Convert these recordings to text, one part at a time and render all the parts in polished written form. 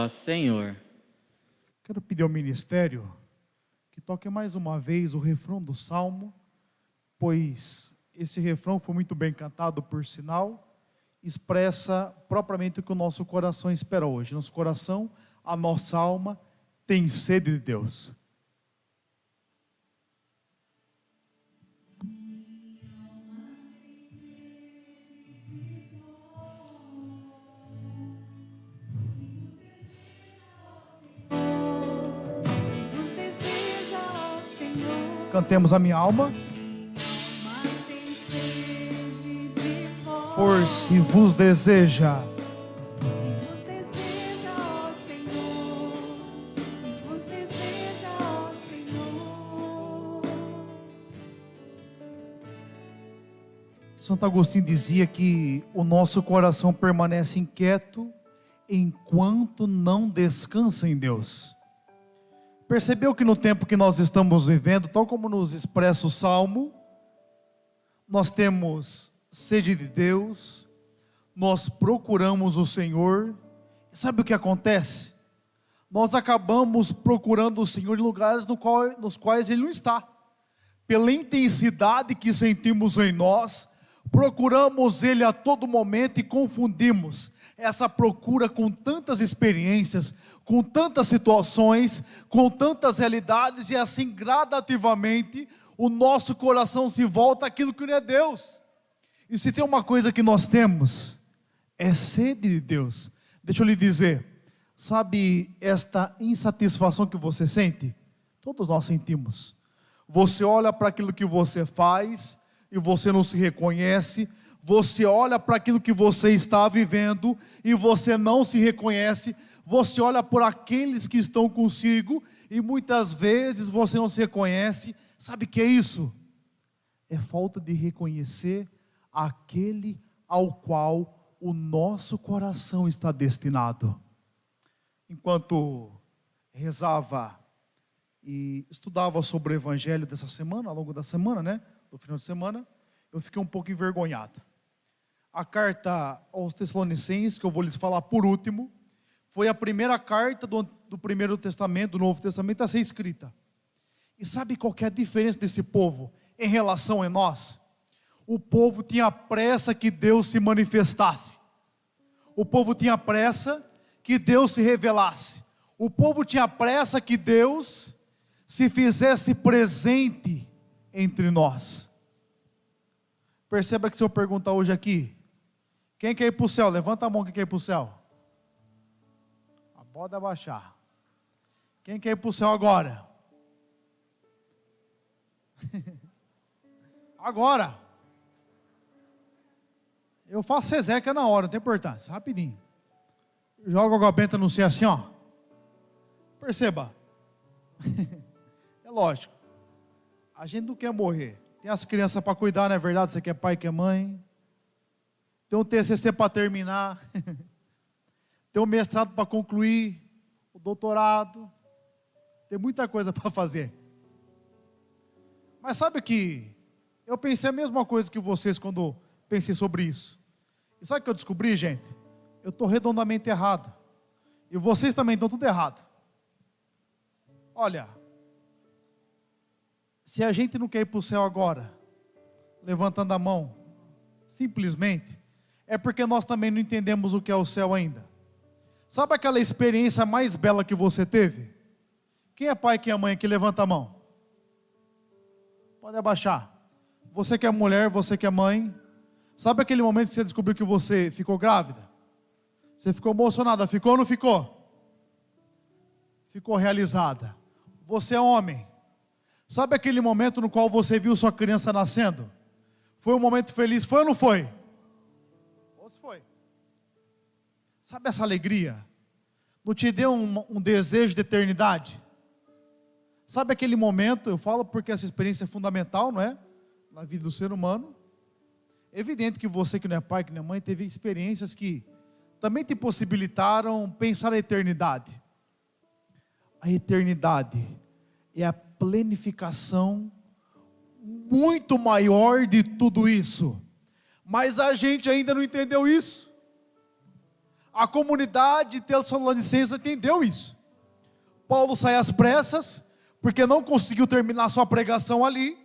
Ó Senhor. Quero pedir ao ministério que toque mais uma vez o refrão do Salmo, pois esse refrão foi muito bem cantado, por sinal, expressa propriamente o que o nosso coração espera hoje. Nosso coração, a nossa alma, tem sede de Deus. Cantemos a minha alma. Por se vos deseja. Vos deseja, ó Senhor. Vos deseja, ó Senhor. Santo Agostinho dizia que o nosso coração permanece inquieto enquanto não descansa em Deus. Percebeu que no tempo que nós estamos vivendo, tal como nos expressa o Salmo, nós temos sede de Deus, nós procuramos o Senhor, e sabe o que acontece? Nós acabamos procurando o Senhor em lugares nos quais Ele não está. Pela intensidade que sentimos em nós, procuramos Ele a todo momento e confundimos essa procura com tantas experiências, com tantas situações, com tantas realidades, e assim gradativamente o nosso coração se volta àquilo que não é Deus. E se tem uma coisa que nós temos, é sede de Deus. Deixa eu lhe dizer, sabe esta insatisfação que você sente? Todos nós sentimos. Você olha para aquilo que você faz e você não se reconhece. Você olha para aquilo que você está vivendo e você não se reconhece. Você olha por aqueles que estão consigo e muitas vezes você não se reconhece. Sabe o que é isso? É falta de reconhecer aquele ao qual o nosso coração está destinado. Enquanto rezava e estudava sobre o evangelho dessa semana, ao longo da semana, do final de semana, eu fiquei um pouco envergonhado. A carta aos Tessalonicenses, que eu vou lhes falar por último, foi a primeira carta do Primeiro Testamento, do Novo Testamento, a ser escrita. E sabe qual que é a diferença desse povo em relação a nós? O povo tinha pressa que Deus se manifestasse. O povo tinha pressa que Deus se revelasse. O povo tinha pressa que Deus se fizesse presente entre nós. Perceba que se eu perguntar hoje aqui, quem quer ir para o céu? Levanta a mão, quem quer ir para o céu. Pode abaixar. Quem quer ir para o céu agora? Agora. Eu faço Ezequiel na hora, não tem importância, rapidinho. Joga água benta no céu assim, ó. Perceba. É lógico. A gente não quer morrer. Tem as crianças para cuidar, não é verdade? Você quer pai, quer mãe. Tem um TCC para terminar. Tem um mestrado para concluir. O doutorado. Tem muita coisa para fazer. Mas sabe que eu pensei a mesma coisa que vocês quando pensei sobre isso. E sabe o que eu descobri, gente? Eu estou redondamente errado. E vocês também estão tudo errado. Olha, se a gente não quer ir para o céu agora, levantando a mão, simplesmente, é porque nós também não entendemos o que é o céu ainda. Sabe aquela experiência mais bela que você teve? Quem é pai, quem é mãe aqui, levanta a mão. Pode abaixar. Você que é mulher, você que é mãe. Sabe aquele momento que você descobriu que você ficou grávida? Você ficou emocionada, ficou ou não ficou? Ficou realizada. Você é homem. Sabe aquele momento no qual você viu sua criança nascendo? Foi um momento feliz, foi ou não foi? Ou se foi? Sabe essa alegria? Não te deu um desejo de eternidade? Sabe aquele momento, eu falo porque essa experiência é fundamental, não é? Na vida do ser humano. É evidente que você que não é pai, que não é mãe, teve experiências que também te possibilitaram pensar a eternidade. A eternidade é a planificação muito maior de tudo isso. Mas a gente ainda não entendeu isso. A comunidade de Tessalonicenses entendeu isso. Paulo sai às pressas, porque não conseguiu terminar sua pregação ali,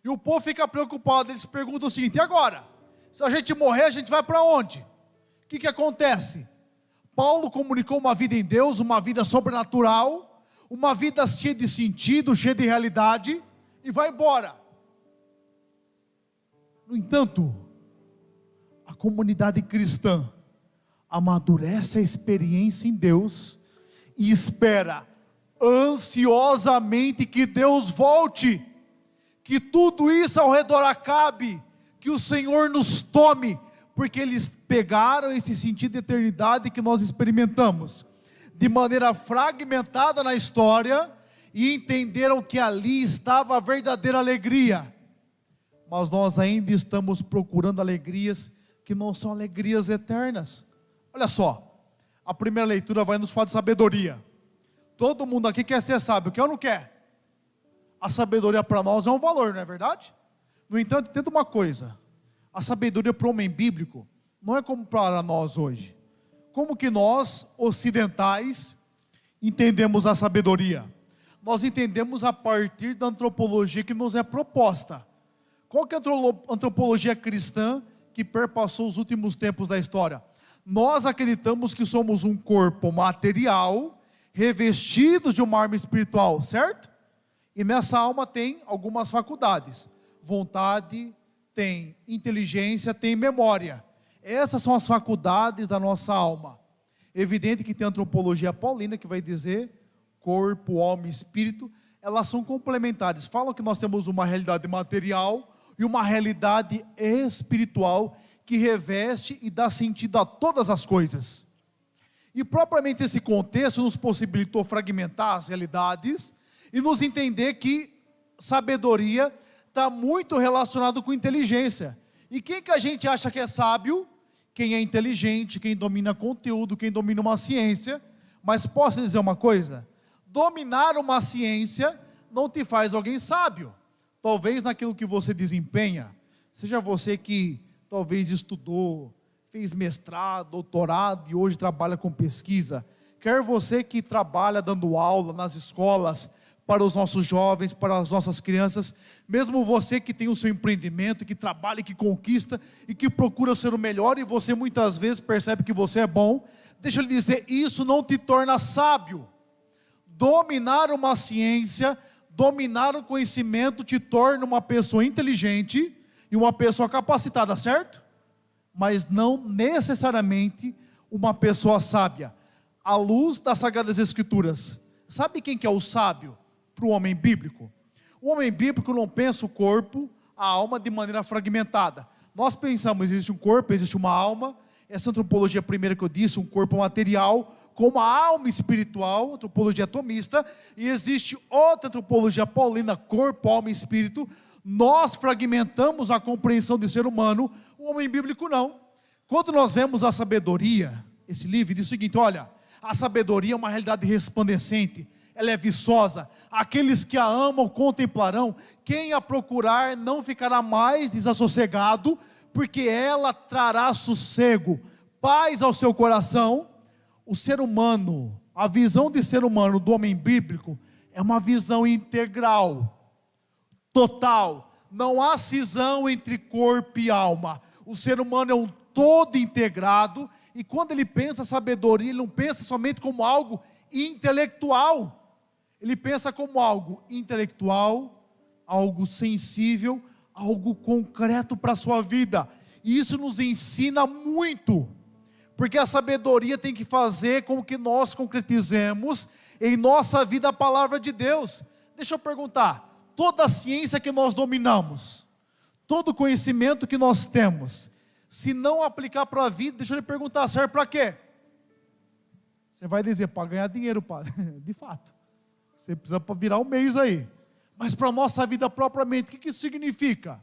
e o povo fica preocupado. Eles perguntam o seguinte: e agora? Se a gente morrer, a gente vai para onde? O que acontece? Paulo comunicou uma vida em Deus, uma vida sobrenatural, uma vida cheia de sentido, cheia de realidade, e vai embora. No entanto, a comunidade cristã amadurece a experiência em Deus e espera ansiosamente que Deus volte, que tudo isso ao redor acabe, que o Senhor nos tome, porque eles pegaram esse sentido de eternidade que nós experimentamos de maneira fragmentada na história e entenderam que ali estava a verdadeira alegria. Mas nós ainda estamos procurando alegrias que não são alegrias eternas. Olha só, a primeira leitura vai nos falar de sabedoria. Todo mundo aqui quer ser sábio, quer ou não quer? A sabedoria para nós é um valor, não é verdade? No entanto, entenda uma coisa: a sabedoria para o homem bíblico não é como para nós hoje. Como que nós, ocidentais, entendemos a sabedoria? Nós entendemos a partir da antropologia que nos é proposta. Qual que é a antropologia cristã que perpassou os últimos tempos da história? Nós acreditamos que somos um corpo material, revestidos de uma arma espiritual, certo? E nessa alma tem algumas faculdades: vontade, tem inteligência, tem memória. Essas são as faculdades da nossa alma. Evidente que tem a antropologia paulina, que vai dizer corpo, alma e espírito. Elas são complementares. Falam que nós temos uma realidade material e uma realidade espiritual que reveste e dá sentido a todas as coisas. E propriamente esse contexto nos possibilitou fragmentar as realidades e nos entender que sabedoria está muito relacionado com inteligência. E quem que a gente acha que é sábio? Quem é inteligente, quem domina conteúdo, quem domina uma ciência. Mas posso dizer uma coisa? Dominar uma ciência não te faz alguém sábio. Talvez naquilo que você desempenha, seja você que talvez estudou, fez mestrado, doutorado e hoje trabalha com pesquisa, quer você que trabalha dando aula nas escolas, para os nossos jovens, para as nossas crianças, mesmo você que tem o seu empreendimento, que trabalha, que conquista e que procura ser o melhor, e você muitas vezes percebe que você é bom, deixa eu lhe dizer, isso não te torna sábio. Dominar uma ciência, dominar o conhecimento te torna uma pessoa inteligente e uma pessoa capacitada, certo? Mas não necessariamente uma pessoa sábia. À luz das Sagradas Escrituras, sabe quem que é o sábio para o homem bíblico? O homem bíblico não pensa o corpo, a alma de maneira fragmentada. Nós pensamos, existe um corpo, existe uma alma. Essa antropologia primeira que eu disse, um corpo material com uma alma espiritual, antropologia atomista, e existe outra antropologia paulina, corpo, alma e espírito. Nós fragmentamos a compreensão do ser humano, o homem bíblico não. Quando nós vemos a sabedoria, esse livro diz o seguinte: olha, a sabedoria é uma realidade resplandecente, ela é viçosa, aqueles que a amam contemplarão, quem a procurar não ficará mais desassossegado, porque ela trará sossego, paz ao seu coração. O ser humano, a visão de ser humano do homem bíblico, é uma visão integral, total, não há cisão entre corpo e alma. O ser humano é um todo integrado, e quando ele pensa sabedoria, ele não pensa somente como algo intelectual, ele pensa como algo intelectual, algo sensível, algo concreto para a sua vida. E isso nos ensina muito, porque a sabedoria tem que fazer com que nós concretizemos em nossa vida a palavra de Deus. Deixa eu perguntar, toda a ciência que nós dominamos, todo o conhecimento que nós temos, se não aplicar para a vida, deixa eu lhe perguntar, serve para quê? Você vai dizer, para ganhar dinheiro, padre. De fato, você precisa virar um mês aí. Mas para a nossa vida propriamente, o que isso significa?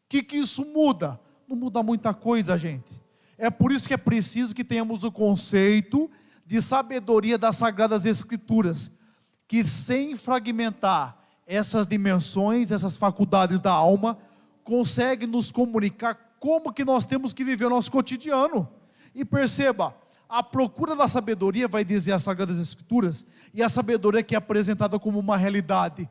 O que isso muda? Não muda muita coisa, gente. É por isso que é preciso que tenhamos o conceito de sabedoria das Sagradas Escrituras, que sem fragmentar essas dimensões, essas faculdades da alma, consegue nos comunicar como que nós temos que viver o nosso cotidiano. E perceba, a procura da sabedoria, vai dizer as Sagradas Escrituras, e a sabedoria que é apresentada como uma realidade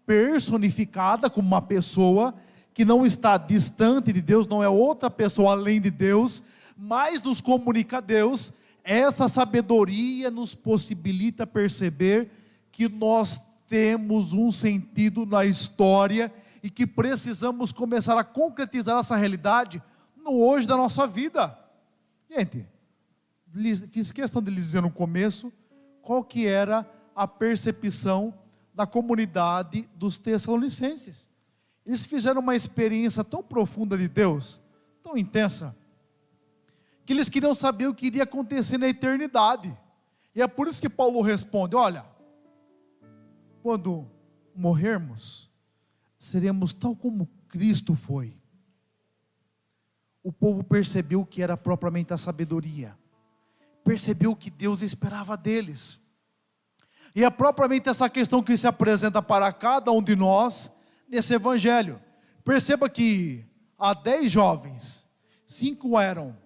personificada, como uma pessoa que não está distante de Deus, não é outra pessoa além de Deus, mas nos comunica a Deus. Essa sabedoria nos possibilita perceber que nós temos um sentido na história e que precisamos começar a concretizar essa realidade no hoje da nossa vida. Gente, fiz questão de lhes dizer no começo qual que era a percepção da comunidade dos Tessalonicenses. Eles fizeram uma experiência tão profunda de Deus, tão intensa, que eles queriam saber o que iria acontecer na eternidade. E é por isso que Paulo responde: olha, quando morrermos, seremos tal como Cristo foi. O povo percebeu o que era propriamente a sabedoria, percebeu o que Deus esperava deles, e é propriamente essa questão que se apresenta para cada um de nós nesse evangelho. Perceba que há 10 jovens, 5 eram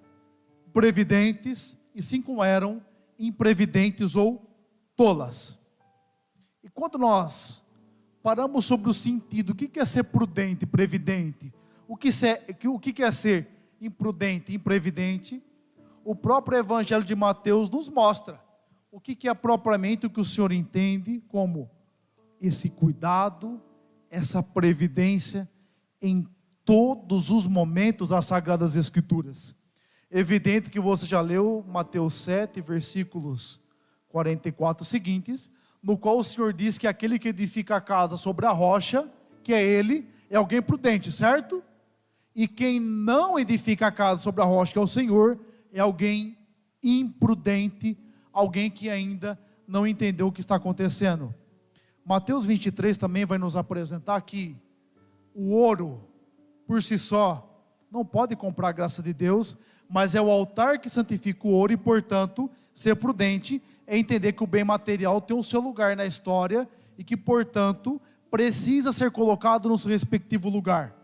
previdentes e 5 eram imprevidentes ou tolas. E quando nós paramos sobre o sentido, o que é ser prudente, previdente, o que é ser imprudente, imprevidente, o próprio evangelho de Mateus nos mostra o que é propriamente o que o Senhor entende como esse cuidado, essa previdência em todos os momentos das Sagradas Escrituras. Evidente que você já leu Mateus 7, versículos 44 seguintes, no qual o Senhor diz que aquele que edifica a casa sobre a rocha, que é Ele, é alguém prudente, certo? E quem não edifica a casa sobre a rocha, que é o Senhor, é alguém imprudente, alguém que ainda não entendeu o que está acontecendo. Mateus 23 também vai nos apresentar que o ouro, por si só, não pode comprar a graça de Deus, mas é o altar que santifica o ouro, e portanto, ser prudente é entender que o bem material tem o seu lugar na história, e que portanto, precisa ser colocado no seu respectivo lugar.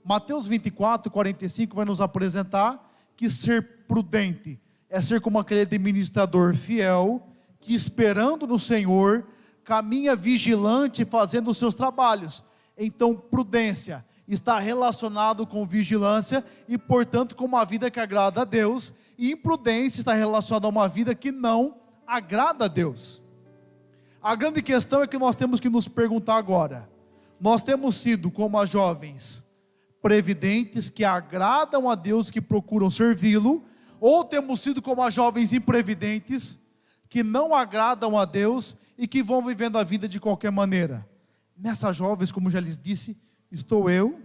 Mateus 24, 45 vai nos apresentar que ser prudente é ser como aquele administrador fiel, que esperando no Senhor, caminha vigilante fazendo os seus trabalhos. Então prudência está relacionado com vigilância e portanto com uma vida que agrada a Deus, e imprudência está relacionada a uma vida que não agrada a Deus. A grande questão é que nós temos que nos perguntar agora: nós temos sido como as jovens previdentes que agradam a Deus, que procuram servi-lo, ou temos sido como as jovens imprevidentes que não agradam a Deus e que vão vivendo a vida de qualquer maneira? Nessas jovens, como já lhes disse, estou eu,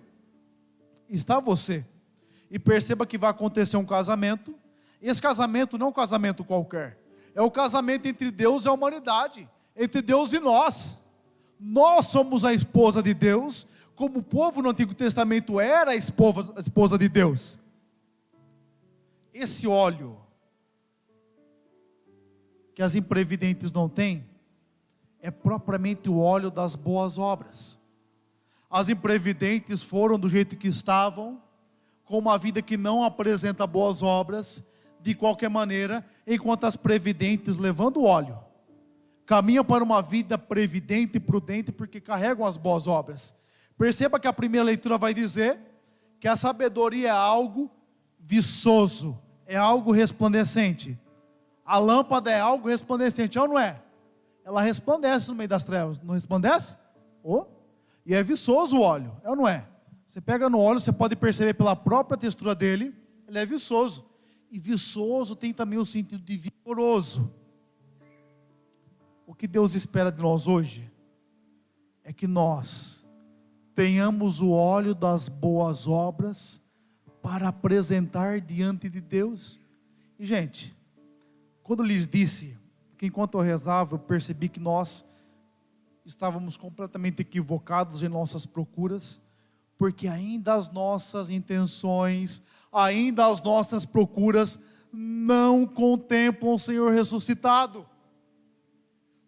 está você. E perceba que vai acontecer um casamento. Esse casamento não é um casamento qualquer, é o casamento entre Deus e a humanidade, entre Deus e nós. Nós somos a esposa de Deus, como o povo no Antigo Testamento era a esposa de Deus. Esse óleo que as imprevidentes não têm é propriamente o óleo das boas obras. As imprevidentes foram do jeito que estavam, com uma vida que não apresenta boas obras, de qualquer maneira, enquanto as previdentes, levando óleo, caminham para uma vida previdente e prudente, porque carregam as boas obras. Perceba que a primeira leitura vai dizer que a sabedoria é algo viçoso, é algo resplandecente. A lâmpada é algo resplandecente, ou não é? Ela resplandece no meio das trevas, não resplandece? Oh. E é viçoso o óleo, é ou não é? Você pega no óleo, você pode perceber pela própria textura dele, ele é viçoso. E viçoso tem também o sentido de vigoroso. O que Deus espera de nós hoje é que nós tenhamos o óleo das boas obras para apresentar diante de Deus. E gente, quando lhes disse que enquanto eu rezava, eu percebi que nós estávamos completamente equivocados em nossas procuras, porque ainda as nossas intenções, ainda as nossas procuras não contemplam o Senhor ressuscitado.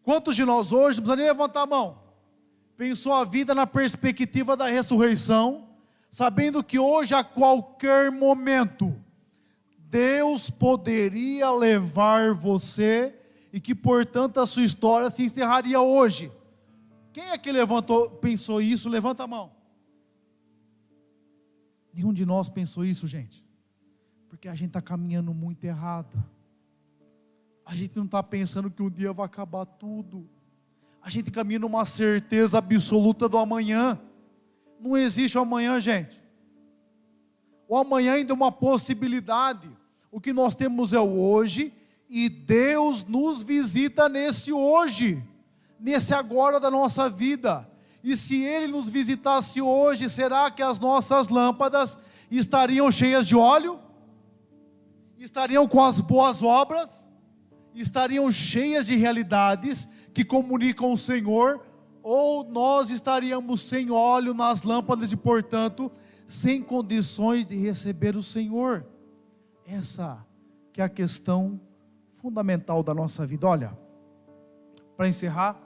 Quantos de nós hoje, não precisa nem levantar a mão, pensou a vida na perspectiva da ressurreição, sabendo que hoje a qualquer momento Deus poderia levar você e que, portanto, a sua história se encerraria hoje. Quem é que pensou isso? Levanta a mão. Nenhum de nós pensou isso, gente. Porque a gente está caminhando muito errado. A gente não está pensando que um dia vai acabar tudo. A gente caminha numa certeza absoluta do amanhã. Não existe o amanhã, gente. O amanhã ainda é uma possibilidade. O que nós temos é o hoje, e Deus nos visita nesse hoje, nesse agora da nossa vida. E se Ele nos visitasse hoje, será que as nossas lâmpadas estariam cheias de óleo? Estariam com as boas obras? Estariam cheias de realidades que comunicam o Senhor? Ou nós estaríamos sem óleo nas lâmpadas e, portanto, sem condições de receber o Senhor? Essa que é a questão fundamental da nossa vida. Olha, para encerrar,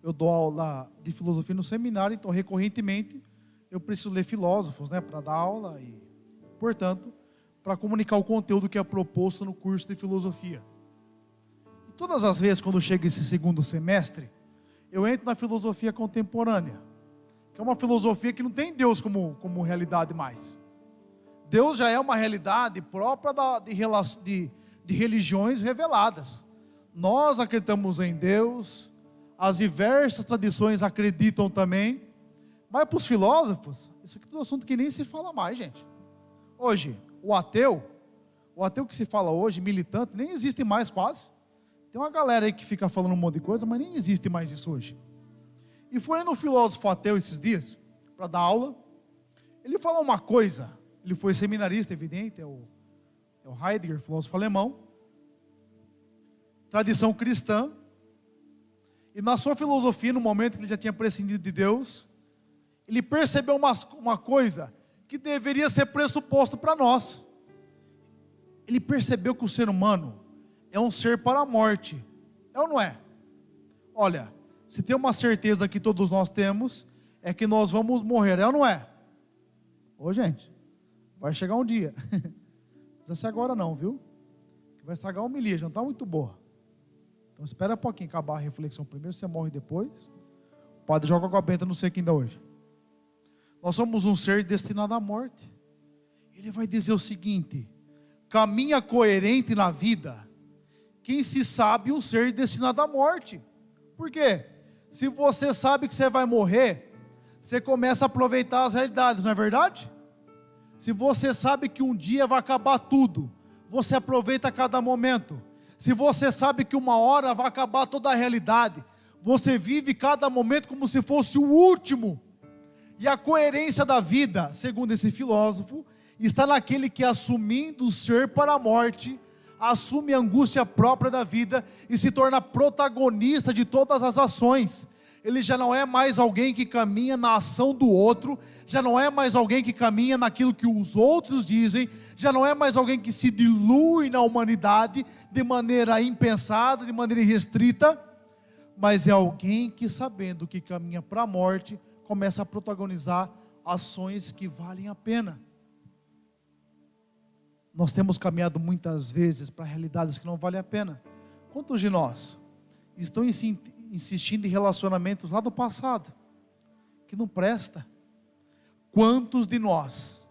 eu dou aula de filosofia no seminário, então recorrentemente eu preciso ler filósofos, para dar aula e, portanto, para comunicar o conteúdo que é proposto no curso de filosofia. E todas as vezes quando chega esse segundo semestre, eu entro na filosofia contemporânea, que é uma filosofia que não tem Deus como realidade mais. Deus já é uma realidade própria de religiões reveladas. Nós acreditamos em Deus, as diversas tradições acreditam também, mas para os filósofos, isso aqui é um assunto que nem se fala mais, gente. Hoje, o ateu que se fala hoje, militante, nem existe mais quase. Tem uma galera aí que fica falando um monte de coisa, mas nem existe mais isso hoje. E foi no filósofo ateu esses dias, para dar aula, ele falou uma coisa, ele foi seminarista, evidente, é o Heidegger, filósofo alemão, tradição cristã, e na sua filosofia, no momento que ele já tinha prescindido de Deus, ele percebeu uma coisa que deveria ser pressuposto para nós. Ele percebeu que o ser humano é um ser para a morte, é ou não é? Olha, se tem uma certeza que todos nós temos, é que nós vamos morrer, é ou não é? Ô gente, vai chegar um dia, não precisa ser agora não, viu? Que vai estragar a homilia, já não está muito boa. Então espera um pouquinho acabar a reflexão primeiro, você morre depois. O padre joga água benta no seco ainda hoje. Nós somos um ser destinado à morte. Ele vai dizer o seguinte: caminha coerente na vida quem se sabe um ser destinado à morte. Por quê? Se você sabe que você vai morrer, você começa a aproveitar as realidades, não é verdade? Se você sabe que um dia vai acabar tudo, você aproveita cada momento. Se você sabe que uma hora vai acabar toda a realidade, você vive cada momento como se fosse o último. E a coerência da vida, segundo esse filósofo, está naquele que, assumindo o ser para a morte, assume a angústia própria da vida e se torna protagonista de todas as ações. Ele já não é mais alguém que caminha na ação do outro, já não é mais alguém que caminha naquilo que os outros dizem, já não é mais alguém que se dilui na humanidade de maneira impensada, de maneira irrestrita, mas é alguém que, sabendo que caminha para a morte, começa a protagonizar ações que valem a pena. Nós temos caminhado muitas vezes para realidades que não valem a pena. Quantos de nós estão insistindo em relacionamentos lá do passado, que não presta? Quantos de nós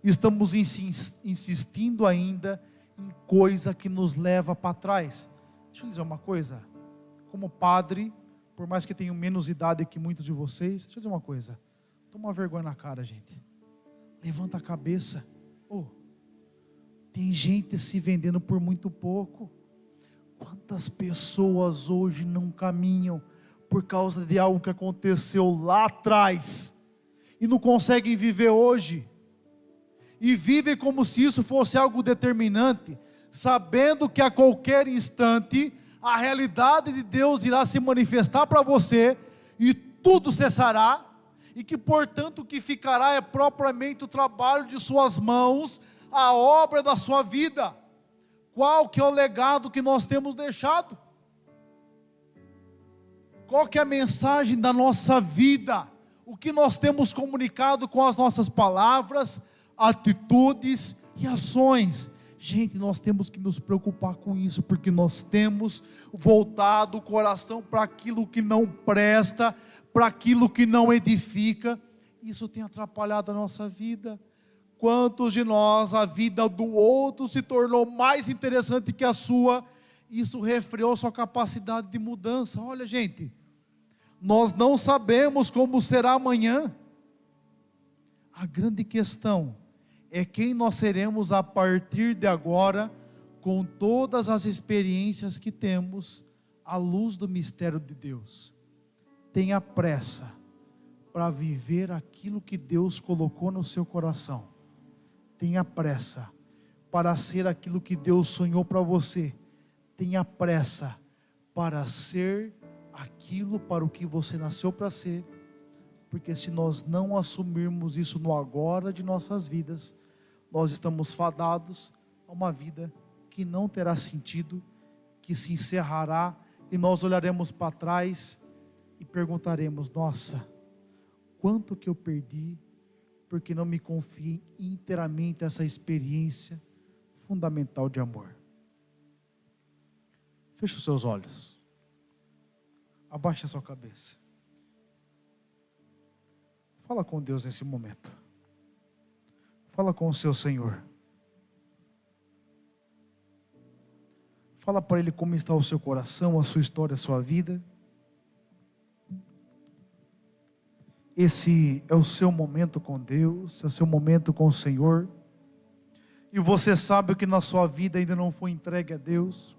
estamos insistindo ainda em coisa que nos leva para trás? Deixa eu dizer uma coisa, como padre, por mais que tenha menos idade que muitos de vocês, deixa eu dizer uma coisa, toma uma vergonha na cara, gente, levanta a cabeça. Tem gente se vendendo por muito pouco. Quantas pessoas hoje não caminham por causa de algo que aconteceu lá atrás e não conseguem viver hoje, e vivem como se isso fosse algo determinante, sabendo que a qualquer instante a realidade de Deus irá se manifestar para você e tudo cessará, e que, portanto, o que ficará é propriamente o trabalho de suas mãos, a obra da sua vida. Qual que é o legado que nós temos deixado? Qual que é a mensagem da nossa vida? O que nós temos comunicado com as nossas palavras, atitudes e ações? Gente, nós temos que nos preocupar com isso, porque nós temos voltado o coração para aquilo que não presta, para aquilo que não edifica. Isso tem atrapalhado a nossa vida. Quantos de nós, a vida do outro se tornou mais interessante que a sua? Isso refreou sua capacidade de mudança. Olha, gente, nós não sabemos como será amanhã. A grande questão é quem nós seremos a partir de agora, com todas as experiências que temos, à luz do mistério de Deus. Tenha pressa para viver aquilo que Deus colocou no seu coração. Tenha pressa para ser aquilo que Deus sonhou para você. Tenha pressa para ser aquilo para o que você nasceu para ser. Porque se nós não assumirmos isso no agora de nossas vidas, nós estamos fadados a uma vida que não terá sentido, que se encerrará, e nós olharemos para trás e perguntaremos: nossa, quanto que eu perdi, porque não me confiei inteiramente a essa experiência fundamental de amor. Feche os seus olhos, abaixe a sua cabeça, fala com Deus nesse momento. Fala com o seu Senhor. Fala para Ele como está o seu coração, a sua história, a sua vida. Esse é o seu momento com Deus, é o seu momento com o Senhor. E você sabe que na sua vida ainda não foi entregue a Deus.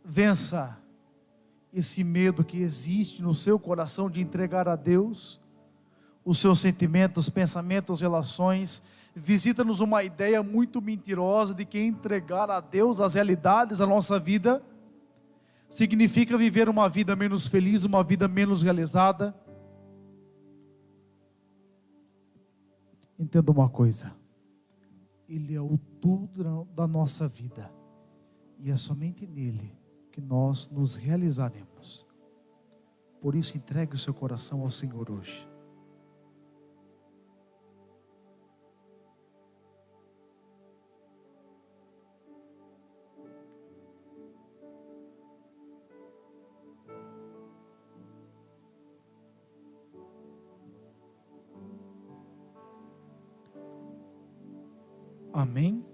Vença esse medo que existe no seu coração de entregar a Deus os seus sentimentos, pensamentos, relações. Visita-nos uma ideia muito mentirosa de que entregar a Deus as realidades da nossa vida significa viver uma vida menos feliz, uma vida menos realizada. Entenda uma coisa: Ele é o tudo da nossa vida, e é somente nele que nós nos realizaremos. Por isso, entregue o seu coração ao Senhor hoje. Amém?